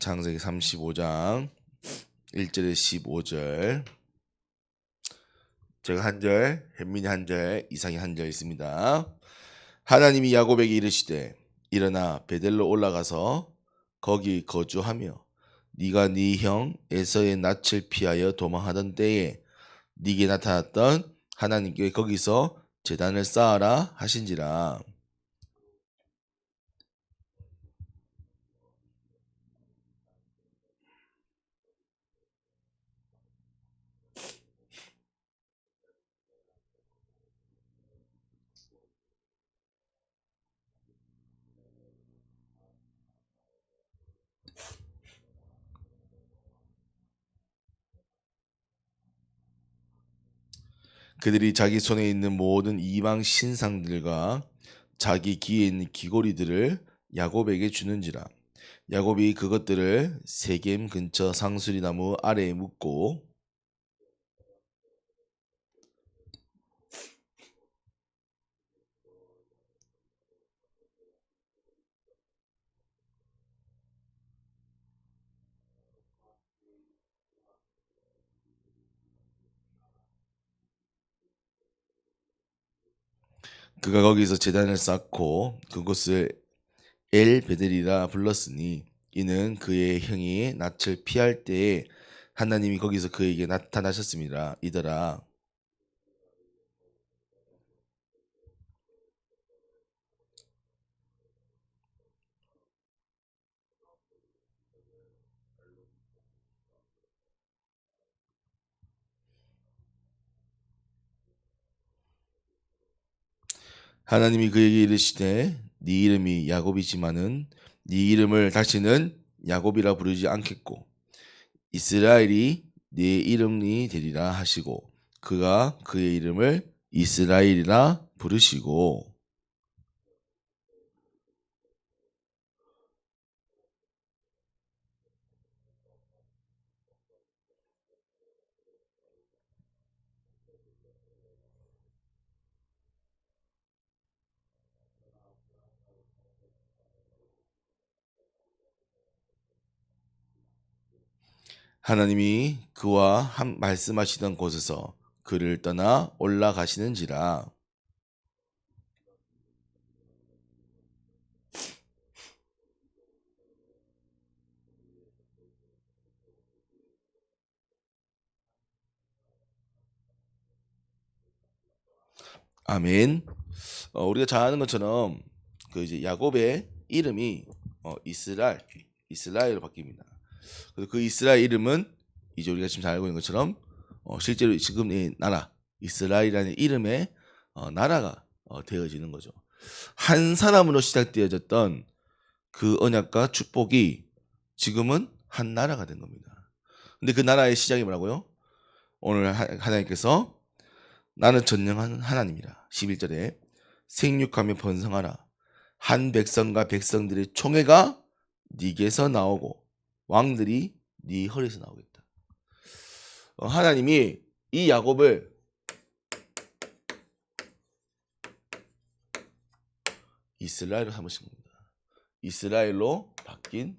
창세기 35장 1절에 15절. 제가 한 절, 햇민이 한 절, 이상이 한 절 있습니다. 하나님이 야곱에게 이르시되 일어나 베델로 올라가서 거기 거주하며 네가 네 형 에서의 낯을 피하여 도망하던 때에 네게 나타났던 하나님께 거기서 제단을 쌓아라 하신지라. 그들이 자기 손에 있는 모든 이방 신상들과 자기 귀에 있는 귀고리들을 야곱에게 주는지라. 야곱이 그것들을 세겜 근처 상수리 나무 아래에 묻고 그가 거기서 제단을 쌓고 그곳을 엘 베델이라 불렀으니 이는 그의 형이 낯을 피할 때에 하나님이 거기서 그에게 나타나셨습니다. 이더라. 하나님이 그에게 이르시되 네 이름이 야곱이지만은 네 이름을 다시는 야곱이라 부르지 않겠고 이스라엘이 네 이름이 되리라 하시고 그가 그의 이름을 이스라엘이라 부르시고. 하나님이 그와 한 말씀하시던 곳에서 그를 떠나 올라가시는지라. 아멘. 우리가 잘 아는 것처럼 그 이제 야곱의 이름이 이스라엘로 바뀝니다. 그래서 그 이스라엘 이름은 이제 우리가 지금 잘 알고 있는 것처럼 실제로 지금 이 나라 이스라엘이라는 이름의 나라가 되어지는 거죠. 한 사람으로 시작되어졌던 그 언약과 축복이 지금은 한 나라가 된 겁니다. 근데 그 나라의 시작이 뭐라고요? 오늘 하나님께서 나는 전능한 하나님이라 11절에 생육하며 번성하라 한 백성과 백성들의 총회가 네게서 나오고 왕들이 네 허리에서 나오겠다. 하나님이 이 야곱을 이스라엘로 삼으신 겁니다. 이스라엘로 바뀐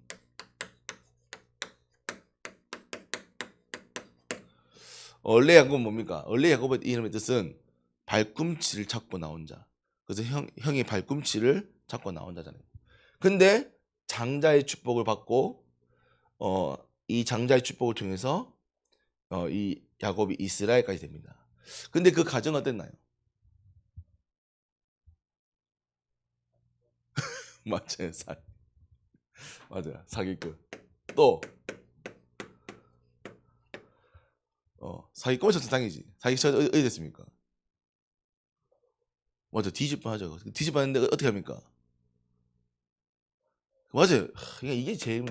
원래 야곱은 뭡니까? 원래 야곱의 이름의 뜻은 발꿈치를 잡고 나온 자. 그래서 형이 발꿈치를 잡고 나온 자잖아요. 근데 장자의 축복을 받고 이 장자의 축복을 통해서 이 야곱이 이스라엘까지 됩니다. 근데 그 과정은 어땠나요? 맞아요. 맞아요. 사기꾼. 또 사기꾼은 전당이지. 사기꾼 어디 됐습니까? 맞아. 뒤집어하죠. 뒤집어하는데 어떻게 합니까? 맞아요. 이게 제일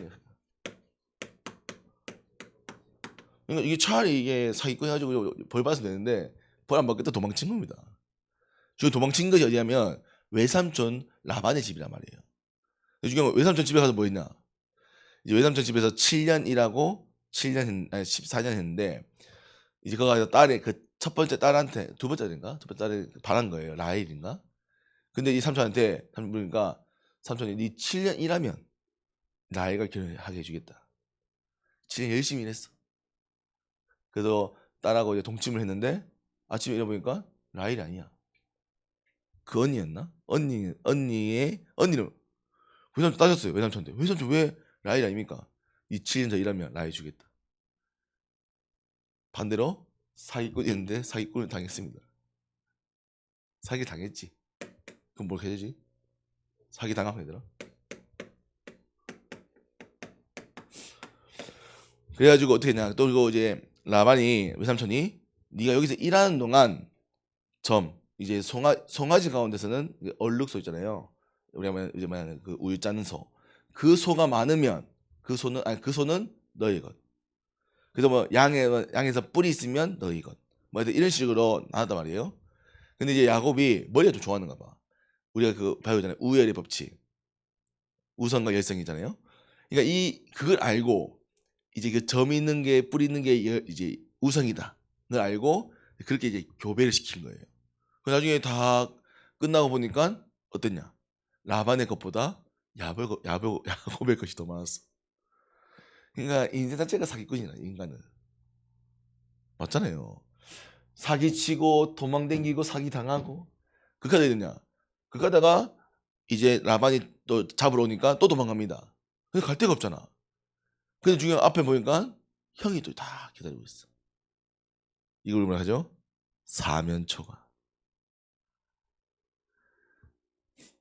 그러니까 이게 차라리 이게 사기꾼 해가지고 벌 받았으면 되는데 벌 안 받겠다 도망친 겁니다. 지금 도망친 것이 어디냐면 외삼촌 라반의 집이란 말이에요. 지금 외삼촌 집에 가서 뭐 했냐? 이제 외삼촌 집에서 7년 일하고 14년 했는데 이제 거기 가서 딸의 그 첫 번째 딸한테 두 번째인가? 첫 번째 딸에 반한 거예요. 라헬인가? 근데 이 삼촌한테 삼촌 보니까 삼촌이 네 7년 일하면 라헬과 결혼하게 해주겠다. 7년 열심히 일했어. 그래서 딸하고 이제 동침을 했는데 아침에 일어보니까 라헬이 아니야. 그 언니였나? 언니는 외삼촌 따졌어요. 외삼촌한테. 외삼촌 왜 라헬 아닙니까? 이 7년 더 일하면 라헬 주겠다. 반대로 사기꾼이었는데 사기꾼을 당했습니다. 사기 당했지. 그럼 뭘 해야 되지? 사기 당하면 얘들아. 그래가지고 어떻게 했냐? 또 이거 이제 라반이 외삼촌이 네가 여기서 일하는 동안 이제 송아지 가운데서는 얼룩소 있잖아요. 우리가 이제 말하는 그 우유 짜는 소. 그 소가 많으면 그 소는 너희 것. 그래서 뭐 양에서 뿔이 있으면 너희 것. 뭐 이런 식으로 나왔단 말이에요. 근데 이제 야곱이 머리가 좀 좋아하는가 봐. 우리가 그 배우잖아요. 우열의 법칙. 우성과 열성이잖아요. 그러니까 그걸 알고 이제 그 점 있는 게 뿔 있는 게 이제 우성이다. 를 알고 그렇게 이제 교배를 시킨 거예요. 그 나중에 다 끝나고 보니까 어땠냐? 라반의 것보다 야곱의 것이 더 많았어. 그러니까 인생 자체가 사기꾼이야, 인간은. 맞잖아요. 사기치고 도망댕기고 사기 당하고 그까지 되느냐? 그까다가 이제 라반이 또 잡으러 오니까 또 도망갑니다. 근데 갈 데가 없잖아. 근데 중요한 앞에 보니까 형이 또 다 기다리고 있어. 이걸 뭐라 하죠? 사면초가.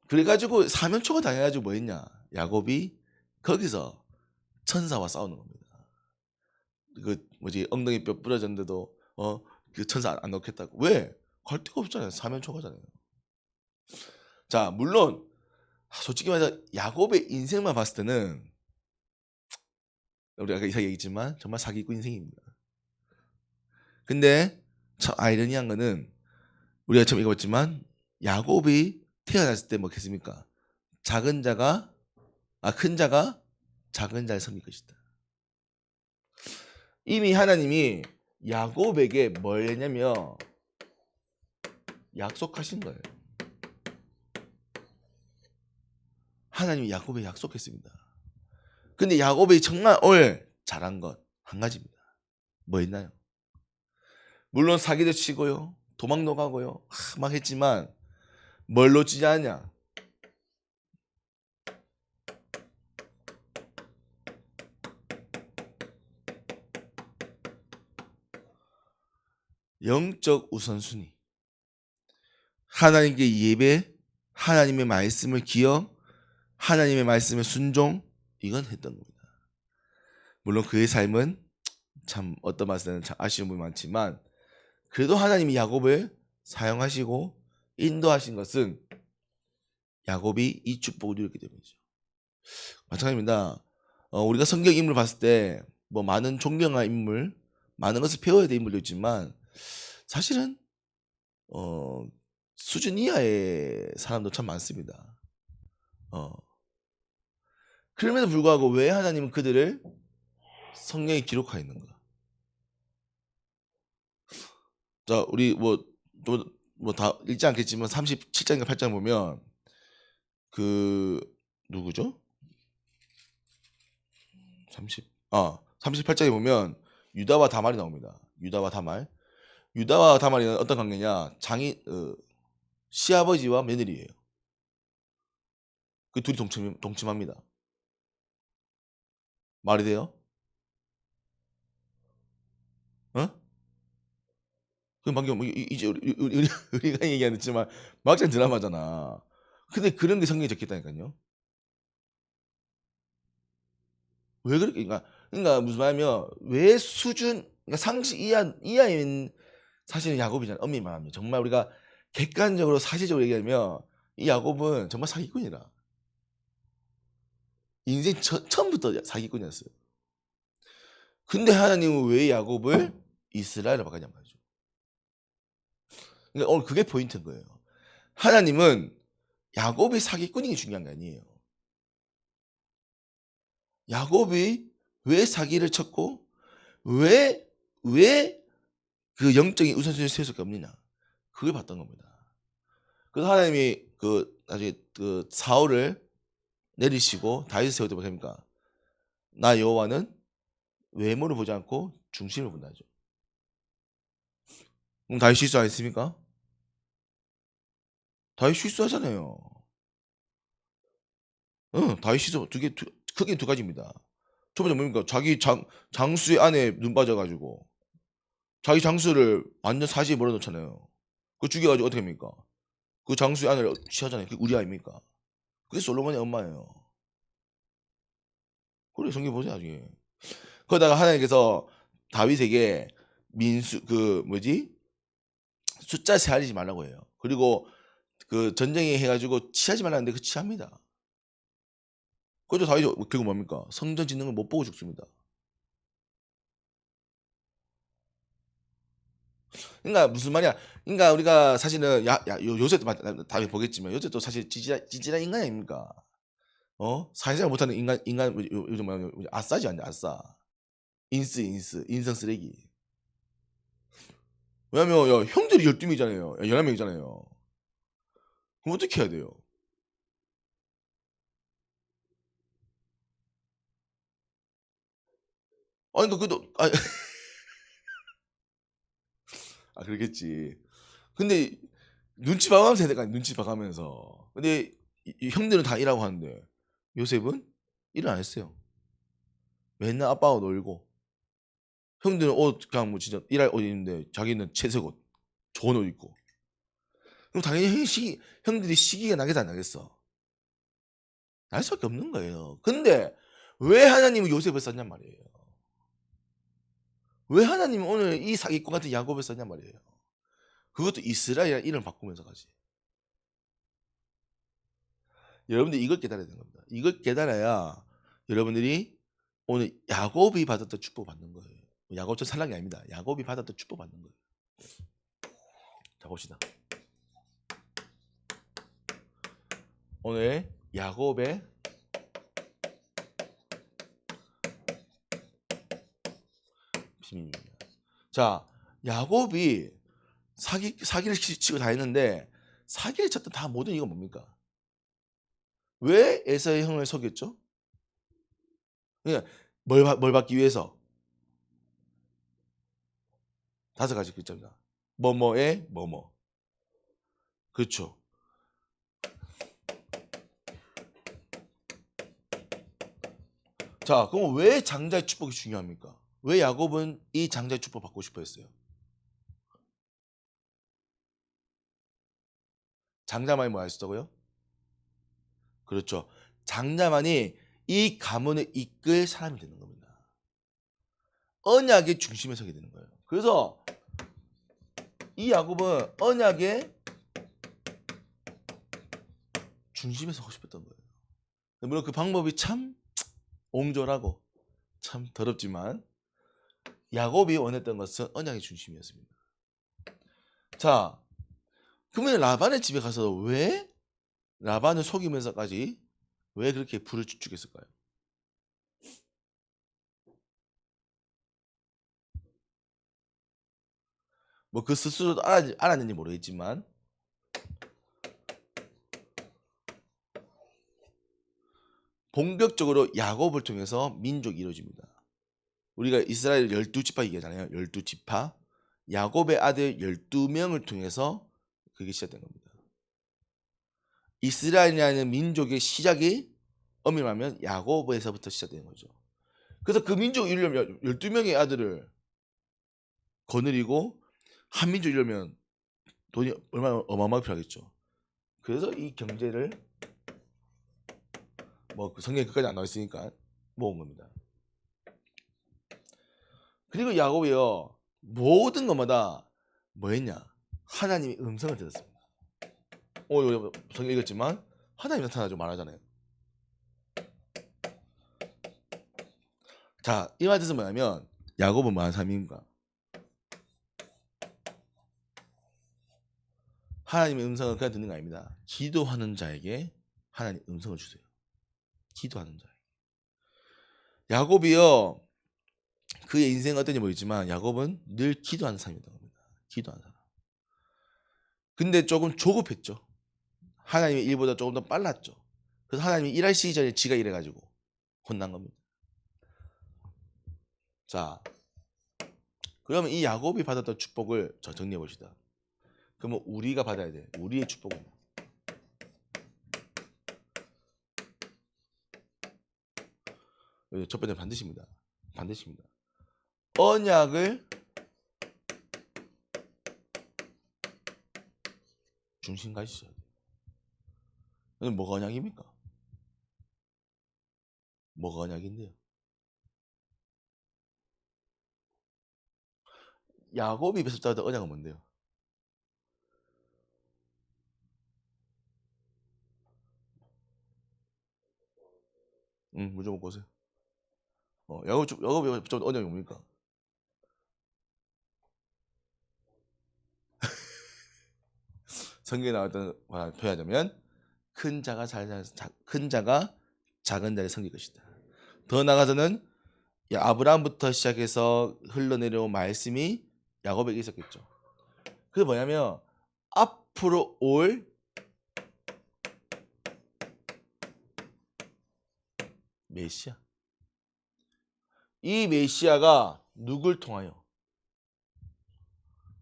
그래가지고 사면초가 당해가지고 뭐 했냐? 야곱이 거기서 천사와 싸우는 겁니다. 그 뭐지 엉덩이 뼈 부러졌는데도 그 천사 안 넣겠다고. 왜? 갈 데가 없잖아요. 사면초가잖아요. 자, 물론 솔직히 말해서 야곱의 인생만 봤을 때는 우리 아까 이사 얘기했지만 정말 사기꾼 인생입니다. 근데 참 아이러니한 거는 우리가 처음 읽어봤지만 야곱이 태어났을 때 뭐겠습니까? 큰 자가 작은 자를 섬길 것이다. 이미 하나님이 야곱에게 뭘 했냐면 약속하신 거예요. 하나님이 야곱에게 약속했습니다. 근데 야곱이 정말 오늘 잘한 것 한 가지입니다. 뭐 있나요? 물론 사기도 치고요. 도망도 가고요. 막 했지만 뭘 놓치지 않냐? 영적 우선순위. 하나님께 예배, 하나님의 말씀을 기억, 하나님의 말씀에 순종, 이건 했던 겁니다. 물론 그의 삶은 참 어떤 맛에는 참 아쉬운 부분이 많지만 그래도 하나님이 야곱을 사용하시고 인도하신 것은 야곱이 이 축복을 누렸기 때문이죠. 마찬가지입니다. 우리가 성경 인물을 봤을 때 뭐 많은 존경할 인물, 많은 것을 배워야 될 인물도 있지만 사실은 수준 이하의 사람도 참 많습니다. 그럼에도 불구하고 왜 하나님은 그들을 성경에 기록하여 있는가? 자, 우리 뭐 다 읽지 않겠지만 37장인가 8장 보면 그 누구죠? 38장에 보면 유다와 다말이 나옵니다. 유다와 다말이는 어떤 관계냐? 시아버지와 며느리예요. 그 둘이 동침합니다. 말이 돼요? 어? 그 방금 이제 우리가 얘기하는 지만 막장 드라마잖아. 근데 그런 게 성경에 적혀있다니까요. 왜 그렇게 그러니까 무슨 말이냐면 왜 그러니까 상식 이하인 사실은 야곱이잖아. 엄밀히 말하면 정말 우리가 객관적으로 사실적으로 얘기하면 이 야곱은 정말 사기꾼이라. 인생 처음부터 사기꾼이었어요. 근데 하나님은 왜 야곱을 이스라엘로 바꾸냐 말이죠. 그러니까 오늘 그게 포인트인 거예요. 하나님은 야곱이 사기꾼인 게 중요한 게 아니에요. 야곱이 왜 사기를 쳤고 왜 그 영적인 우선순위를 세울 수가 없느냐, 그걸 봤던 겁니다. 그래서 하나님이 나중에 사울을 내리시고 다윗을 세울 때 보십니까? 나 여호와는 외모를 보지 않고 중심을 본다죠. 그럼 다윗 실수 안 했습니까? 다윗 실수하잖아요. 응, 다윗 실수 크게 두 가지입니다. 첫 번째 뭡니까? 자기 장수의 안에 눈 빠져가지고 자기 장수를 완전 사지에 몰아넣잖아요. 그거 죽여가지고 어떻게 합니까? 그 장수의 안을 취하잖아요. 그게 우리 아닙니까? 그게 솔로몬의 엄마예요. 그래, 성경 보세요, 나중에. 그러다가 하나님께서 다윗에게 그 뭐지? 숫자 세알리지 말라고 해요. 그리고 그 전쟁에 해가지고 취하지 말라는데 그 취합니다. 그죠? 다윗이 결국 뭡니까? 성전 짓는 걸 못 보고 죽습니다. 그러니까 무슨 말이야? 그러니까 우리가 사실은 요새 다음에 보겠지만 요새 또 사실 찌질한 인간 아닙니까? 사회생활 못하는 인간 요즘 뭐냐 아싸지 않냐 아싸. 인성 쓰레기. 왜냐면 형들이 12명이잖아요. 11명이잖아요. 그럼 어떻게 해야 돼요? 아니 그러니까 그래도 그러겠지. 근데 눈치 봐가면서 해야 될거 아니야. 눈치 봐가면서. 근데 이 형들은 다 일하고 하는데 요셉은 일을 안 했어요. 맨날 아빠하고 놀고 형들은 옷 그냥 뭐 진짜 일할 옷 입는데 자기는 채색 옷 좋은 옷 입고 그럼 당연히 형들이 시기가 나겠다 안 나겠어? 날 수밖에 없는 거예요. 근데 왜 하나님은 요셉을 썼냔 말이에요. 왜 하나님은 오늘 이 사기꾼 같은 야곱을 썼냔 말이에요. 그것도 이스라엘이라는 이름 바꾸면서 가지. 여러분들 이걸 깨달아야 되는 겁니다. 이걸 깨달아야 여러분들이 오늘 야곱이 받았던 축복 받는 거예요. 야곱처럼 살란 게 아닙니다. 야곱이 받았던 축복 받는 거예요. 자 봅시다. 오늘 야곱의 비밀입니다. 자, 야곱이 사기를 치고 다 했는데 사기를 쳤던 다 모든 이유가 뭡니까? 왜 에사의 형을 속였죠? 그러니까 뭘 받기 위해서? 5가지 글자입니다. 뭐뭐의 뭐뭐. 그렇죠. 자, 그럼 왜 장자의 축복이 중요합니까? 왜 야곱은 이 장자의 축복 받고 싶어 했어요? 장자만이 뭐 할 수 있다고요? 그렇죠. 장자만이 이 가문을 이끌 사람이 되는 겁니다. 언약의 중심에 서게 되는 거예요. 그래서 이 야곱은 언약의 중심에 서고 싶었던 거예요. 물론 그 방법이 참 옹졸하고 참 더럽지만 야곱이 원했던 것은 언약의 중심이었습니다. 자, 그러면 라반의 집에 가서 왜 라반을 속이면서까지 왜 그렇게 불을 축축했을까요? 뭐 그 스스로도 알았는지 모르겠지만 본격적으로 야곱을 통해서 민족이 이루어집니다. 우리가 이스라엘 12지파 얘기하잖아요. 12지파. 야곱의 아들 12명을 통해서 그게 시작된 겁니다. 이스라엘이라는 민족의 시작이 엄밀히 말하면 야곱에서부터 시작되는 거죠. 그래서 그 민족 이루려면 12명의 아들을 거느리고 한 민족 이루려면 돈이 얼마나 어마어마하게 필요하겠죠. 그래서 이 경제를 뭐그 성경에 끝까지 안 나와 있으니까 모은 겁니다. 그리고 야곱이요 모든 것마다 뭐 했냐? 하나님의 음성을 들었습니다. 오늘 성경 읽었지만 하나님 나타나죠 말하잖아요. 자, 이 말 뜻은 뭐냐면 야곱은 뭐하는 사람인가? 하나님의 음성을 그냥 듣는 거 아닙니다. 기도하는 자에게 하나님 음성을 주세요. 기도하는 자에게. 야곱이요 그의 인생은 어떤지 모르겠지만 야곱은 늘 기도하는 사람이었던 겁니다. 기도하는 사람. 근데 조금 조급했죠. 하나님의 일보다 조금 더 빨랐죠. 그래서 하나님이 일하시기 전에 지가 일해가지고 혼난 겁니다. 자, 그러면 이 야곱이 받았던 축복을 정리해 봅시다. 그러면 우리가 받아야 돼. 우리의 축복은 첫 번째 반드시입니다. 반드시입니다. 언약을 중심 가지셔야 돼요. 뭐가 언약입니까? 뭐가 언약인데요? 야곱이 입에서 따던 언약은 뭔데요? 물 좀 먹고 오세요. 야곱이 좀 언약이 뭡니까? 성경에 나왔던 말 표현하자면 큰 자가 작은 자를 섬길 것이다. 더 나아가서는 아브라함부터 시작해서 흘러내려온 말씀이 야곱에게 있었겠죠. 그게 뭐냐면 앞으로 올 메시아. 이 메시아가 누굴 통하여?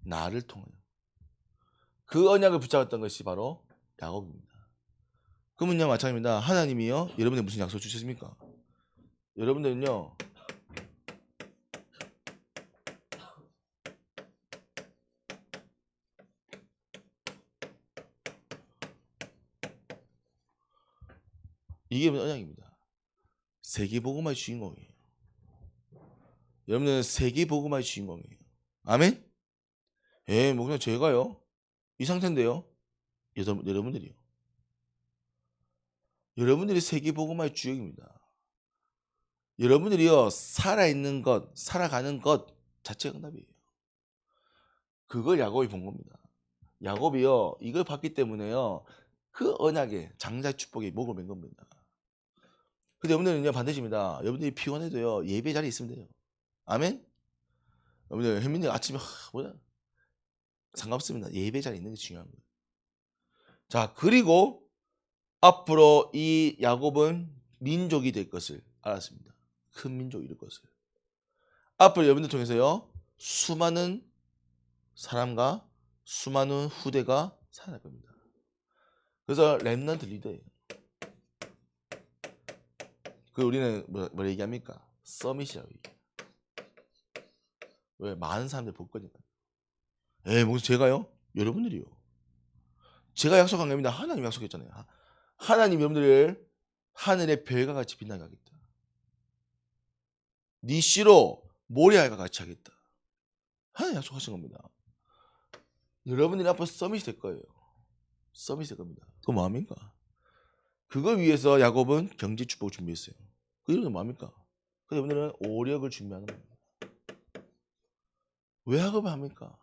나를 통하여. 그 언약을 붙잡았던 것이 바로 야곱입니다. 그러면요 마찬가지입니다. 하나님이요 여러분에게 무슨 약속 주셨습니까? 여러분들은요 이게 언약입니다. 세계복음화의 주인공이에요. 여러분은 세계복음화의 주인공이에요. 아멘? 뭐 그냥 제가요 이 상태인데요. 여러분들이요. 여러분들이 세계복음화의 주역입니다. 여러분들이요 살아있는 것, 살아가는 것 자체가 응답이에요. 그걸 야곱이 본 겁니다. 야곱이요 이걸 봤기 때문에요 그 언약의 장자의 축복에 목을 맨 겁니다. 근데 여러분들은요 반드시입니다. 여러분들이 피곤해도요 예배 자리에 있으면 돼요. 아멘? 여러분들 혜민이 아침에 뭐야 상관없습니다. 예배 자리에 있는 게 중요한 거예요. 자 그리고 앞으로 이 야곱은 민족이 될 것을 알았습니다. 큰 민족이 될 것을. 앞으로 여러분들 통해서요 수많은 사람과 수많은 후대가 살아날 겁니다. 그래서 렘넌트 리더예요. 그 우리는 뭐 얘기합니까? 서밋이라고 얘기해요. 왜? 많은 사람들 볼 거니까. 무슨 제가요? 여러분들이요. 제가 약속한 겁니다. 하나님 약속했잖아요. 하나님 여러분들을 하늘의 별과 같이 빛나게 하겠다. 네 씨로 모래알과 같이 하겠다. 하나님 약속하신 겁니다. 여러분들이 앞으로 서밋이 될 거예요. 서밋이 될 겁니다. 그거 뭐합니까? 그걸 위해서 야곱은 경제 축복을 준비했어요. 그 이름은 뭐합니까? 그래서 여러분들은 오력을 준비하는 겁니다. 왜 학업을 합니까?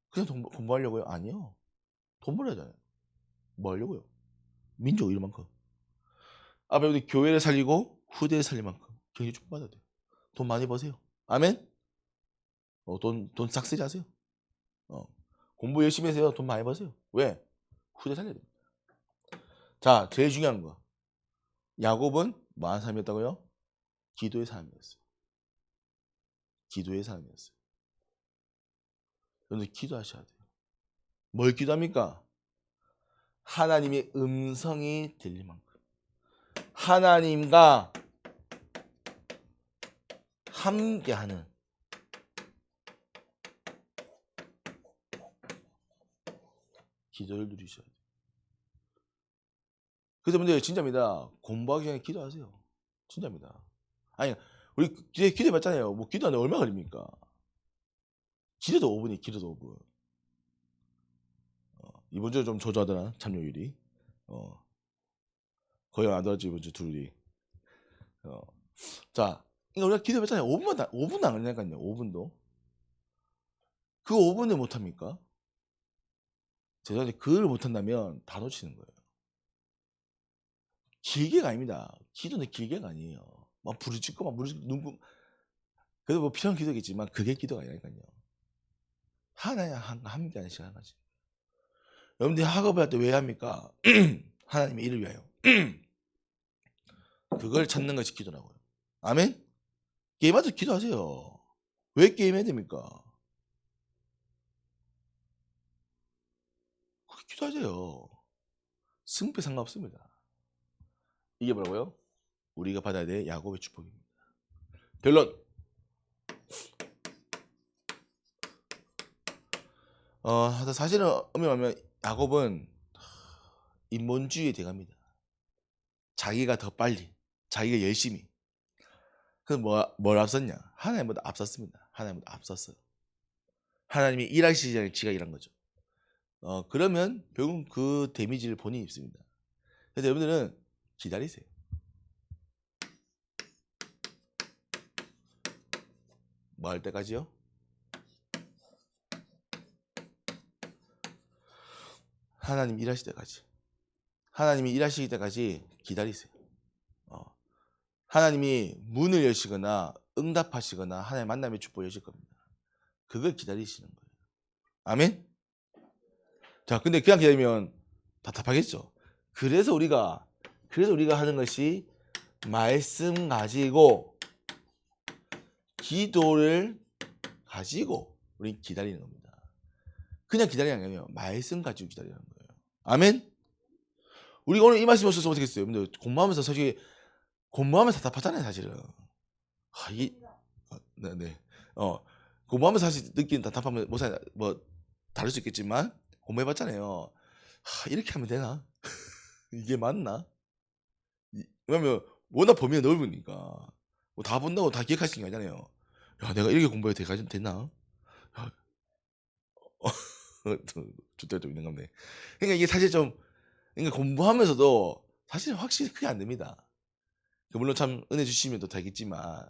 그냥 돈 벌려고요? 아니요. 돈 벌어야 하잖아요. 뭐 하려고요? 민족 이런 만큼. 앞에 우리 교회를 살리고 후대를 살릴 만큼 경제 축복 받아야 돼요. 돈 많이 버세요. 아멘? 돈 싹쓸이 하세요. 공부 열심히 하세요. 돈 많이 버세요. 왜? 후대 살려야 됩니다. 자, 제일 중요한 거. 야곱은 뭐 하는 사람이었다고요? 기도의 사람이었어요. 기도의 사람이었어요. 여러분들 기도하셔야 돼요. 뭘 기도합니까? 하나님의 음성이 들릴 만큼. 하나님과 함께하는 기도를 누리셔야 돼요. 그래서 여러분들 진짜입니다. 공부하기 전에 기도하세요. 진짜입니다. 아니 우리 기도해봤잖아요. 뭐 기도하는데 얼마 걸립니까? 기도도 5분이 기도도 5분. 이번 주에 좀 저조하더라 참여율이. 거의 안 들었지 이번 주 둘이. 자, 이거 우리가 기도해봤잖아요. 5분도 안 걸리니까요. 5분도. 그 5분을 못합니까? 죄송한데 그걸 못한다면 다 놓치는 거예요. 길게가 아닙니다. 기도는 길게가 아니에요. 막 부르짖고 막 눈금. 그래도 뭐 필요한 기도겠지만 그게 기도가 아니라니까요. 하나님 함께하는 시간 가지. 여러분들이 학업을 할 때 왜 합니까? 하나님의 일을 위하여. 그걸 찾는 것이 기도라고요. 아멘? 게임하듯 기도하세요. 왜 게임해야 됩니까? 그렇게 기도하세요. 승패 상관없습니다. 이게 뭐라고요? 우리가 받아야 될 야곱의 축복입니다. 결론. 사실은 엄밀히 말하면 야곱은 인본주의에 대갑니다. 자기가 더 빨리, 자기가 열심히. 그래서 뭘 앞섰냐? 하나님보다 앞섰습니다. 하나님보다 앞섰어요. 하나님이 일하시기 전에 지가 일한 거죠. 그러면 결국 그 데미지를 본인이 입습니다. 그래서 여러분들은 기다리세요. 뭐 할 때까지요? 하나님 일하실 때까지. 하나님이 일하시기 때까지 기다리세요. 하나님이 문을 여시거나 응답하시거나 하나님의 만남의 축복을 여실 겁니다. 그걸 기다리시는 거예요. 아멘? 자, 근데 그냥 기다리면 답답하겠죠. 그래서 우리가 하는 것이 말씀 가지고 기도를 가지고 우리 기다리는 겁니다. 그냥 기다리는 게 아니에요. 말씀 가지고 기다리는 거예요. 아멘? 우리가 오늘 이 말씀이 없어서 어떻게 했어요? 근데 공부하면서 사실 공부하면서 답답하잖아요, 사실은. 네. 공부하면서 사실 느끼는 답답함은 뭐 다를 수 있겠지만 공부해봤잖아요. 이렇게 하면 되나? 이게 맞나? 왜냐면 워낙 범위가 넓으니까 뭐 다 본다고 다 기억할 수 있는 게 아니잖아요. 야, 내가 이렇게 공부해도 되나? 주대가 좀 있는 건데. 그러니까 이게 사실 좀 그러니까 공부하면서도 사실 확실히 크게 안 됩니다. 물론 참 은혜 주시면 또 되겠지만.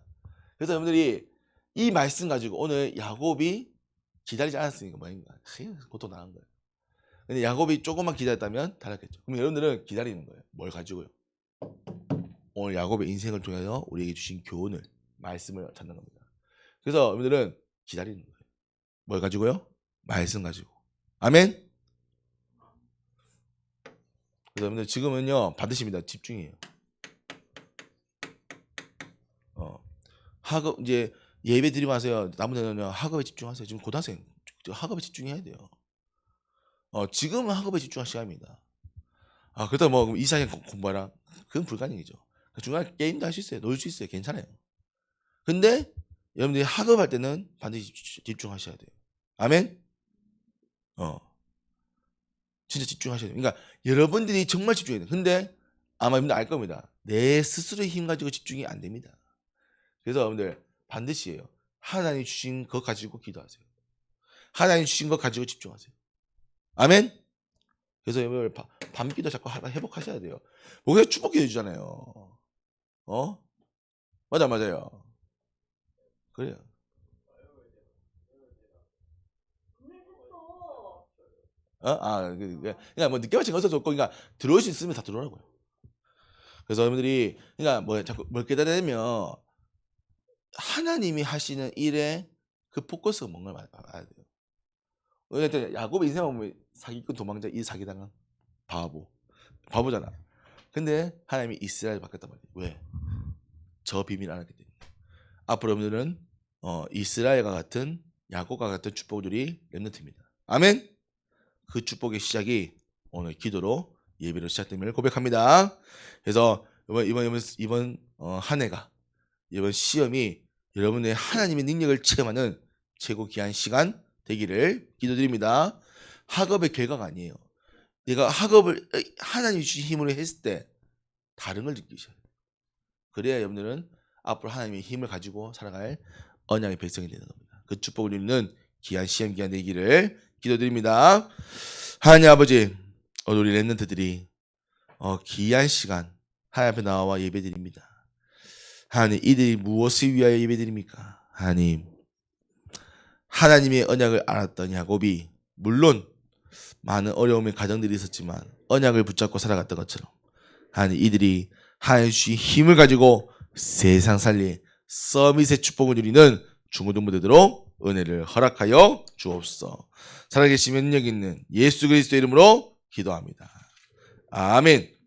그래서 여러분들이 이 말씀 가지고 오늘 야곱이 기다리지 않았으니까 뭐인가? 보통 나간 거예요. 근데 야곱이 조금만 기다렸다면 달랐겠죠. 그럼 여러분들은 기다리는 거예요. 뭘 가지고요? 오늘 야곱의 인생을 통해서 우리에게 주신 교훈을, 말씀을 찾는 겁니다. 그래서 여러분들은 기다리는 거예요. 뭘 가지고요? 말씀 가지고. 아멘? 그래서 여러분들 지금은요, 받으십니다. 집중해요. 학업, 이제 예배 드리고 하세요. 남은 학업에 집중하세요. 지금 고등학생, 학업에 집중해야 돼요. 지금은 학업에 집중할 시간입니다. 그렇다고 뭐 이상하게 공부하라? 그건 불가능이죠. 중간에 게임도 할 수 있어요. 놀 수 있어요. 괜찮아요. 근데 여러분들이 학업할 때는 반드시 집중하셔야 돼요. 아멘? 진짜 집중하셔야 돼요. 그러니까 여러분들이 정말 집중해야 돼요. 근데 아마 여러분들 알 겁니다. 내 스스로의 힘 가지고 집중이 안 됩니다. 그래서 여러분들 반드시 해요. 하나님 주신 것 가지고 기도하세요. 하나님 주신 것 가지고 집중하세요. 아멘? 그래서 여러분들 밤기도 자꾸 회복하셔야 돼요. 목에 축복해 주잖아요. 맞아요. 그래요. 그러니까 뭐 늦게 마친 것도 좋고, 그러니까 들어올 수 있으면 다 들어오라고요. 그래서 여러분들이 그러니까 뭐 자꾸 뭘 깨달으면 하나님이 하시는 일에 그 포커스가 뭔가 알아야 돼요. 그러니까 야곱의 인생 보면 사기꾼 도망자 이 사기당한 바보잖아. 근데 하나님이 이스라엘을 바꿨단 말이에요. 왜? 저 비밀을 알았기 때문에. 앞으로 여러분들은 이스라엘과 같은 야곱과 같은 축복들이 렘넌트입니다. 아멘. 그 축복의 시작이 오늘 기도로 예배로 시작됨을 고백합니다. 그래서 이번 한 해가 이번 시험이 여러분의 하나님의 능력을 체험하는 최고 귀한 시간 되기를 기도드립니다. 학업의 결과가 아니에요. 내가 학업을 하나님이 주신 힘으로 했을 때 다른 걸 느끼셔야 돼요. 그래야 여러분들은 앞으로 하나님의 힘을 가지고 살아갈 언약의 백성이 되는 겁니다. 그 축복을 누리는 귀한 시험 기간 되기를 기도드립니다. 하나님 아버지, 우리 렘넌트들이 귀한 시간 하나님 앞에 나와 예배드립니다. 하나님, 이들이 무엇을 위하여 예배드립니까? 하나님의 언약을 알았던 야곱이 물론 많은 어려움의 가정들이 있었지만 언약을 붙잡고 살아갔던 것처럼 하나님, 이들이 하나님 주신 힘을 가지고 세상 살리 서밋의 축복을 누리는 중고등부 되도록 은혜를 허락하여 주옵소서. 살아계시면 능력 있는 예수 그리스도의 이름으로 기도합니다. 아멘.